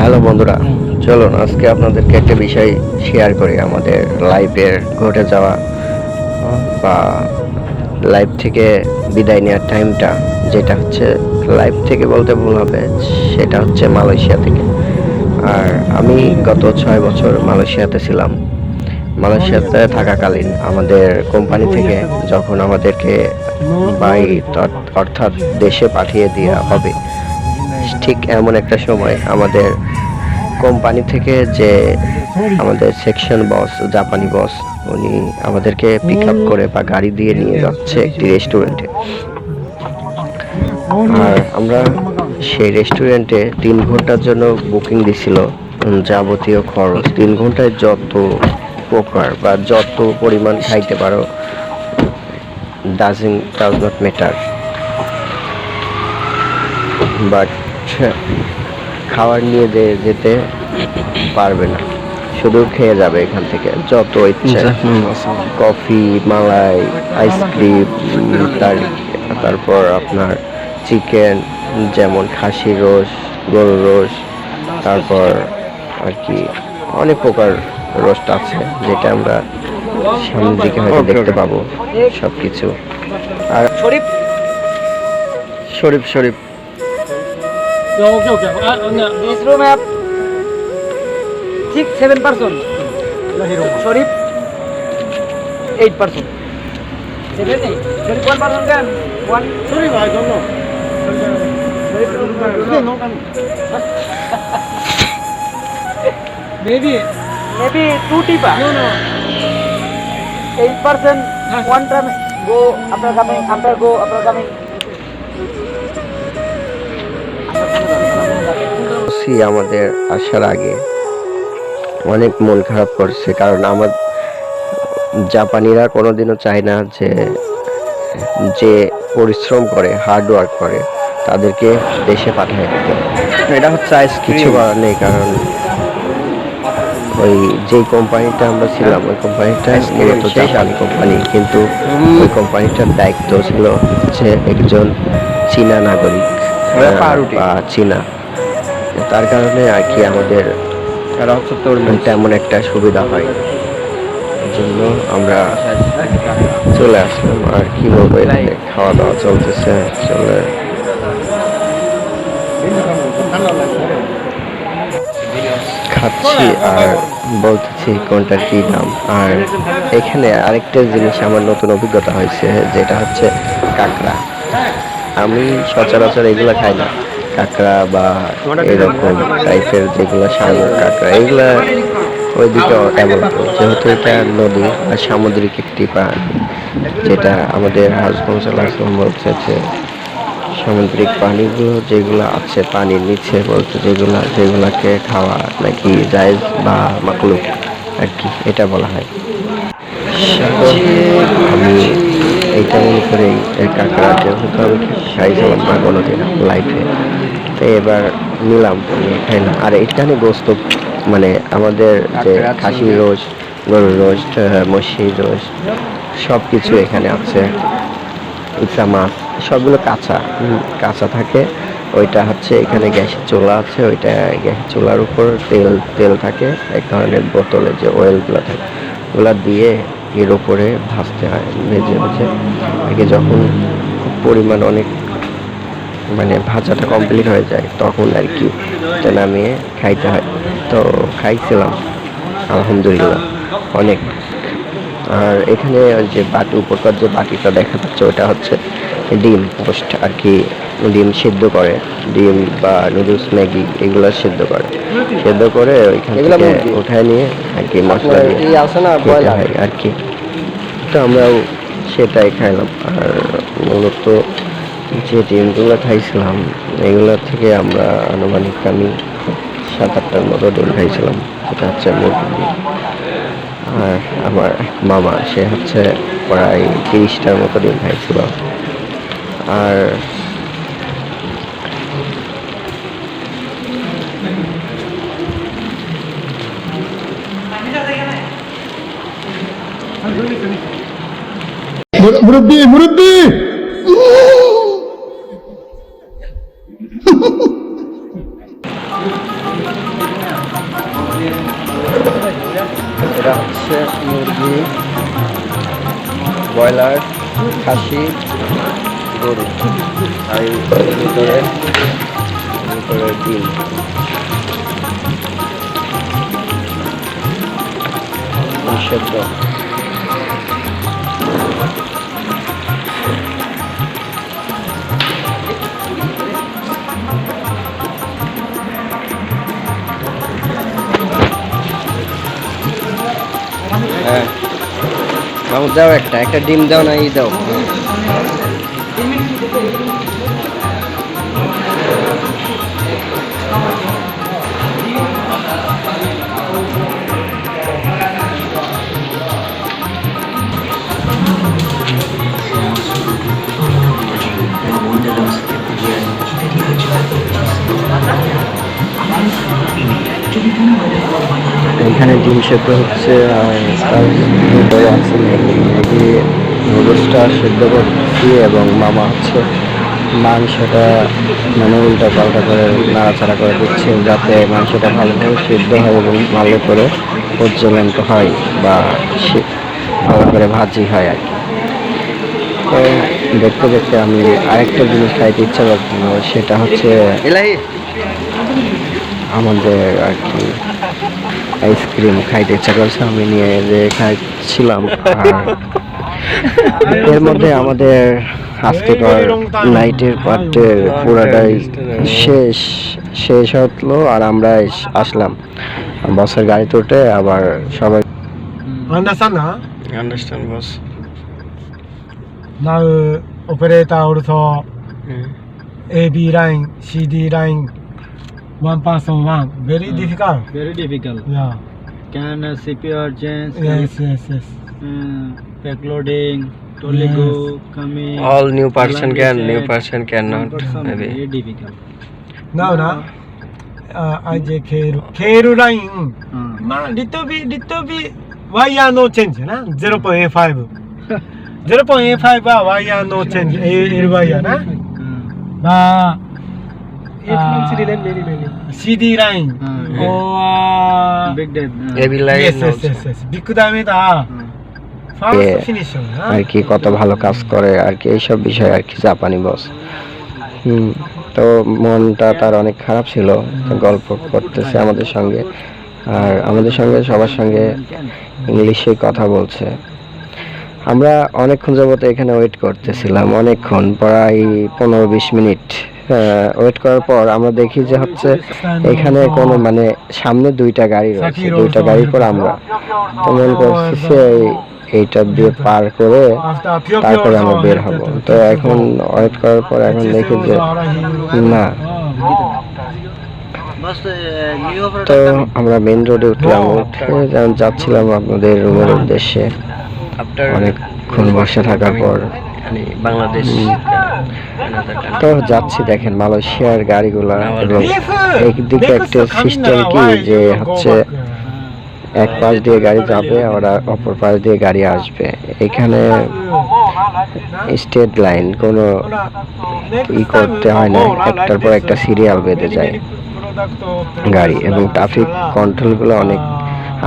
Hello বন্ধুরা, চলুন আজকে আপনাদেরকে একটা বিষয় শেয়ার করি। আমাদের লাইফের ঘটে যাওয়া বা লাইফ থেকে বিদায় নেওয়ার টাইমটা, যেটা হচ্ছে লাইফ থেকে বলতে ভুল হবে, সেটা হচ্ছে মালয়েশিয়া থেকে। আর আমি গত 6 বছর মালয়েশিয়াতে ছিলাম। মালয়েশিয়াতে থাকাকালীন আমাদের কোম্পানি থেকে যখন আমাদেরকে অর্থাৎ দেশে পাঠিয়ে দেওয়া হবে, ঠিক এমন একটা সময় আমাদের কোম্পানি থেকে যে আমাদের সেকশন বস, জাপানি বস, উনি আমাদেরকে পিক আপ করে বা গাড়ি দিয়ে নিয়ে যাচ্ছে একটি রেস্টুরেন্টে। আর আমরা সেই রেস্টুরেন্টে 3 ঘন্টার জন্য বুকিং দিছিল। যাবতীয় খরচ 3 ঘন্টায় যত প্রকার বা যত পরিমাণ খাইতে পারো, ডাজ নট ম্যাটার, বাট খাবার নিয়ে যেতে পারবে না, শুধু খেয়ে যাবে এখান থেকে যত ইচ্ছে। কফি, মালাই, আইসক্রিম, তারপর আপনার চিকেন, যেমন খাসির রোস, গরুর রোস, তারপর আর কি অনেক প্রকার রোস্ট আছে, যেটা আমরা সামনের দিকে হয়তো দেখতে পাবো সব কিছু। আর শরীফ শরীফ শরীফ Okay, okay. This room have 7 person. Sharif 8 person. 7 8. Sharif 1 person can 1. Sorry, I don't know. Maybe 2 tipa. No. 8 person. One time go after coming. আমাদের আসার আগে অনেক মন খারাপ করছে, কারণ আমার জাপানিরা কোনোদিনও চায় না যে পরিশ্রম করে, হার্ড ওয়ার্ক করে, তাদেরকে দেশে পাঠায় দিতে। এটা হচ্ছে কিছু করার নেই, কারণ ওই যে কোম্পানিটা আমরা ছিলাম, ওই কোম্পানিটা মূলত জাপানি কোম্পানি, কিন্তু ওই কোম্পানিটার দায়িত্ব ছিল হচ্ছে একজন চীনা নাগরিক বা চীনা। তার কারণে আর কি আমাদের তেমন একটা সুবিধা হয়, জন্য আমরা চলে আসলাম। আর কি বলবো, খাওয়া দাওয়া চলতেছে, চলে খাচ্ছি আর বলতেছি কোনটার কি দাম। আর এখানে আরেকটা জিনিস আমার নতুন অভিজ্ঞতা হয়েছে, যেটা হচ্ছে কাঁকড়া। আমি সচরাচর এগুলো খাই না, কাঁকড়া বা এরকম টাইপের যেগুলো সাগর কাঁকড়া, এগুলা ওইদিকে অ্যাভেলেবল, যেহেতু এটা নদী আর সামুদ্রিক একটি প্রাণী, যেটা আমাদের হাজবেন্ড বলছে যে সামুদ্রিক প্রাণীগুলো যেগুলো আছে পানির নিচে, বলতে যেগুলাকে খাওয়া নাকি জায়েজ বা মাকলুক আর কি, এটা বলা হয়। আমি এইটা মনে করি এই কাঁকড়া, যেহেতু আমি খাইছিলাম না কোনোদিন লাইফে, তো এবার নিলাম, আমি খাইলাম। আর এখানে গোস্ত, মানে আমাদের যে খাসির রোস্ট, গরুর রোস্ট, মহিষের রোস্ট, সব কিছু এখানে আছে। ইচ্ছা মাছ, সবগুলো কাঁচা থাকে। ওইটা হচ্ছে এখানে গ্যাসের চুলা আছে, ওইটা গ্যাসের চুলার উপর তেল থাকে, এক ধরনের বোতলে যে অয়েলগুলো থাকে, ওগুলো দিয়ে এর উপরে ভাজতে হয়, ভেজে আগে যখন খুব পরিমাণ অনেক, মানে ভাজাটা কমপ্লিট হয়ে যায়, তখন আর কি এটা নামিয়ে খাইতে হয়। তো খাইছিলাম, আলহামদুলিল্লাহ অনেক। আর এখানে যে উপরকার যে বাটিটা দেখা যাচ্ছে, ওটা হচ্ছে ডিম পোস্ট আর কি, ডিম সিদ্ধ করে, ডিম বা নুডলস, ম্যাগি এগুলো সিদ্ধ করে ওইখান থেকে উঠায় নিয়ে আর কি মশলা দিয়ে খেতে হয় আর কি। তো আমরাও সেটাই খাইলাম। আর মূলত যে ডিমগুলো খাইছিলাম, এগুলো থেকে আমরা আনুমানিক আমি 7-8টার মতো ডিম খাইছিলাম, সেটা হচ্ছে মুরগির ডিম। আর আমার মামা, সে হচ্ছে প্রায় 30টার মতো ডিম খাইছিল। আর মুরব্বি এটা হচ্ছে মুরগি, ব্রয়লার, খাসি, গরু, আর এই ভিতরে ডিম। সেদ্ধ। হ্যাঁ মামু দাও, একটা ডিম দাও না, এই দাও। এখানে ডিম সেদ্ধ হচ্ছে, আর তার ভিতরে আছে ম্যাগি, নুডলসটা সেদ্ধ করছি, এবং মামা হচ্ছে মাংসটা মানে উল্টা পাল্টা করে নাড়াচাড়া করে দিচ্ছে, যাতে মাংসটা ভালোভাবে সিদ্ধ হয় এবং ভালো করে উজ্জ্বলন্ত হয়, বা ভালো করে ভাজি হয় আর কি। তো দেখতে দেখতে আমি আরেকটা জিনিস খাইতে ইচ্ছা করছিল, সেটা হচ্ছে আমাদের আর কি আইসক্রিম খাইতে ইচ্ছা করছে, আমি নিয়ে যে খাইছিলাম। আর এর মধ্যে আমাদের আজকের নাইটের পার্টের পুরাটাই শেষ হলো, আর আমরা আসলাম বসের গাড়িতে উঠে। আবার সবাই understand boss. Now operator also AB line, CD line, one person one. Very difficult. Very difficult. Yeah. Can CPU change? Yes, yes, yes. Backloading, totally Yes. go, coming. All new person cannot maybe. Very difficult. Now, IJ Keiru line. Little bit. Wire no change, na? 0.85. 0.85 wire no change. Air wire, na? CD line. Big dead. Heavy line. Yes. Big diameter. Fast finish. আর কি কত ভালো কাজ করে আর কি, এইসব বিষয় আর কি জাপানি বস। তো মনটা তার অনেক খারাপ ছিল, গল্প করতেছে আমাদের সঙ্গে, আর আমাদের সঙ্গে সবার সঙ্গে ইংলিশে কথা বলছে। আমরা অনেকক্ষণ যাবত এখানে ওয়েট করতেছিলাম, অনেকক্ষণ, প্রায় 15-20 মিনিট ওয়েট করার পর আমরা দেখি যে হচ্ছে এখানে কোনো মানে সামনে দুইটা গাড়ি রয়েছে, দুইটা গাড়ির পর আমরা তো মনে করছি এইটা দিয়ে পার করে তারপরে আমরা বের হব। তো এখন ওয়েট করার পর এখন দেখি যে না। তো আমরা মেন রোডে উঠলাম, উঠে যাচ্ছিলাম আপনাদের রুমের উদ্দেশ্যে। অনেকক্ষণ বসে থাকার পর বাংলাদেশ তো যাচ্ছি। দেখেন মালয়েশিয়ার গাড়িগুলা, এবং একদিকে একটা সিস্টেম কি যে হচ্ছে এক পাশ দিয়ে গাড়ি যাবে আর অপর পাশ দিয়ে গাড়ি আসবে। এখানে স্টেট লাইন, কোনো করতে হয় না, একটার পর একটা সিরিয়াল বেঁধে যায় গাড়ি, এবং ট্রাফিক কন্ট্রোলগুলো অনেক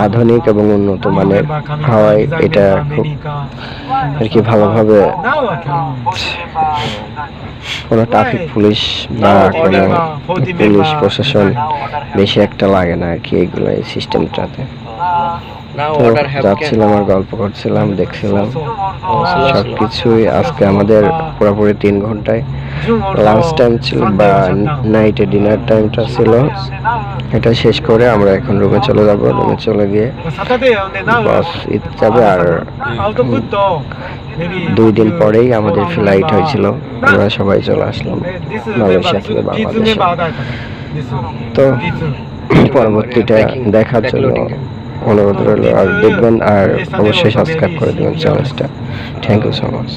আধুনিক এবং উন্নত মানের হওয়ায় এটা খুব আর কি ভালোভাবে কোনো ট্রাফিক পুলিশ বা কোনো পুলিশ প্রশাসন বেশি একটা লাগে না আর কি এইগুলো, এই সিস্টেমটাতে। তো যাচ্ছিলাম আর গল্প করছিলাম, দেখছিলাম সবকিছুই। আজকে আমাদের পুরোপুরি 3 ঘন্টায় লাঞ্চ টাইম ছিল বা নাইটে ডিনার টাইমটা ছিল, এটা শেষ করে আমরা এখন রুমে চলে যাব। রুমে চলে গিয়ে বস ঈদ যাবে, আর 2 দিন পরেই আমাদের ফ্লাইট হয়েছিল, আমরা সবাই চলে আসলাম মালয়েশিয়া থেকে বাংলাদেশে। তো পরবর্তীটা দেখার জন্য অনুরোধ রইল, আর দেখবেন, আর অবশ্যই সাবস্ক্রাইব করে দেবেন চ্যানেলটা। Thank you so much.